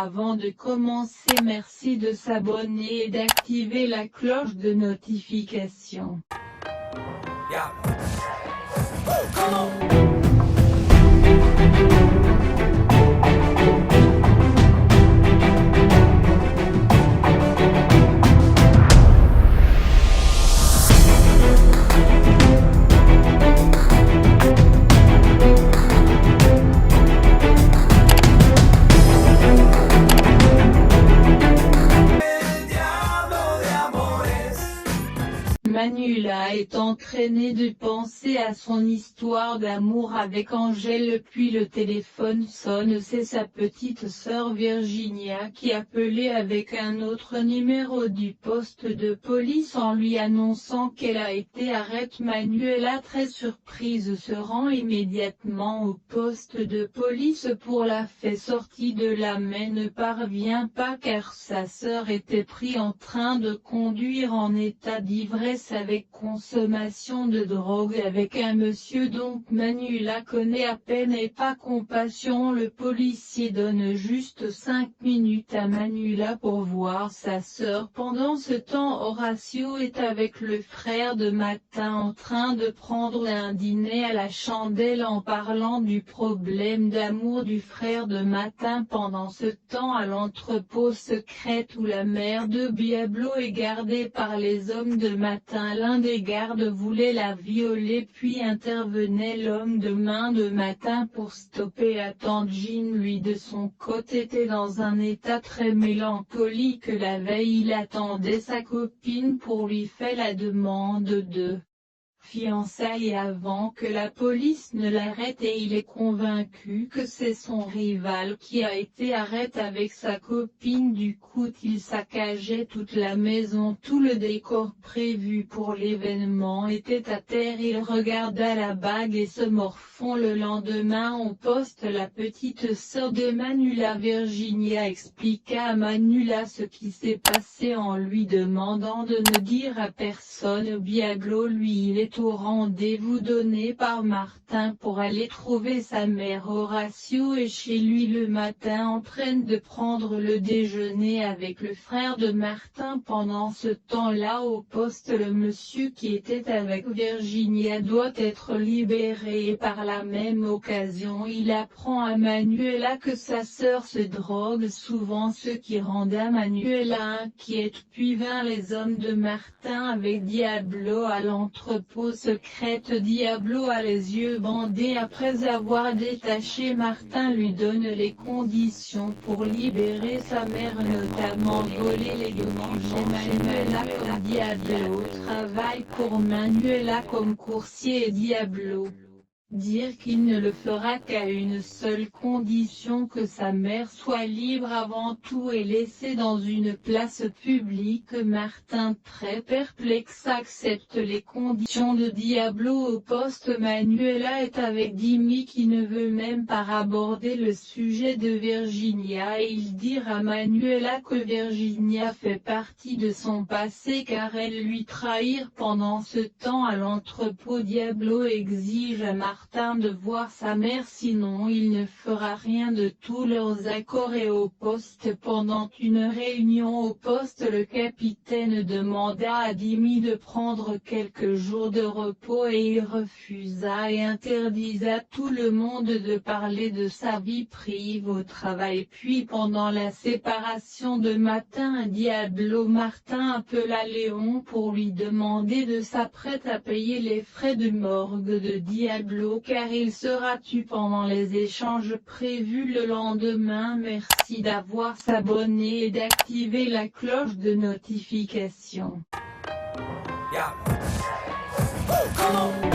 Avant de commencer, merci de s'abonner et d'activer la cloche de notification. Yeah. Come on. Manuela est entraînée de penser à son histoire d'amour avec Angèle, puis le téléphone sonne. C'est sa petite sœur Virginia qui appelait avec un autre numéro du poste de police en lui annonçant qu'elle a été arrêtée. Manuela, très surprise, se rend immédiatement au poste de police pour la faire sortir de là, mais ne parvient pas car sa sœur était prise en train de conduire en état d'ivresse avec consommation de drogue avec un monsieur dont Manuela connaît à peine et pas compassion. Le policier donne juste 5 minutes à Manuela pour voir sa sœur. Pendant ce temps, Horacio est avec le frère de Martin en train de prendre un dîner à la chandelle en parlant du problème d'amour du frère de Martin. Pendant ce temps, à l'entrepôt secret où la mère de Diablo est gardée par les hommes de Martin, l'un des gardes voulait la violer, puis intervenait l'homme de main de Martin pour stopper. Tangine, lui de son côté, était dans un état très mélancolique. La veille, il attendait sa copine pour lui faire la demande de fiançailles avant que la police ne l'arrête, et il est convaincu que c'est son rival qui a été arrêté avec sa copine. Du coup, il saccageait toute la maison. Tout le décor prévu pour l'événement était à terre. Il regarda la bague et se morfond. Le lendemain, au poste, la petite sœur de Manuela, Virginia, expliqua à Manuela ce qui s'est passé en lui demandant de ne dire à personne. Diablo, lui, il est au rendez-vous donné par Martin pour aller trouver sa mère. Horacio est chez lui le matin en train de prendre le déjeuner avec le frère de Martin. Pendant ce temps-là, au poste, le monsieur qui était avec Virginia doit être libéré et par la même occasion il apprend à Manuela que sa sœur se drogue souvent, ce qui rendait Manuela inquiète. Puis vinrent les hommes de Martin avec Diablo à l'entrepôt secrète. Diablo a les yeux bandés. Après avoir détaché Martin, lui donne les conditions pour libérer sa mère, notamment voler les documents chez Manuela comme Diablo travaille pour Manuela comme coursier, et Diablo dire qu'il ne le fera qu'à une seule condition, que sa mère soit libre avant tout et laissée dans une place publique. Martin, très perplexe, accepte les conditions de Diablo. Au poste, Manuela est avec Jimmy qui ne veut même pas aborder le sujet de Virginia, et il dit à Manuela que Virginia fait partie de son passé car elle lui trahit. Pendant ce temps, à l'entrepôt, Diablo exige à Martin de voir sa mère, sinon il ne fera rien de tous leurs accords. Et au poste, pendant une réunion au poste, le capitaine demanda à Jimmy de prendre quelques jours de repos et il refusa et interdisa tout le monde de parler de sa vie privée au travail. Puis pendant la séparation de Martin, Martin appela Léon pour lui demander de s'apprêter à payer les frais de morgue de Diablo car il sera tué pendant les échanges prévus le lendemain. Merci d'avoir s'abonné et d'activer la cloche de notification. Yeah. Come on.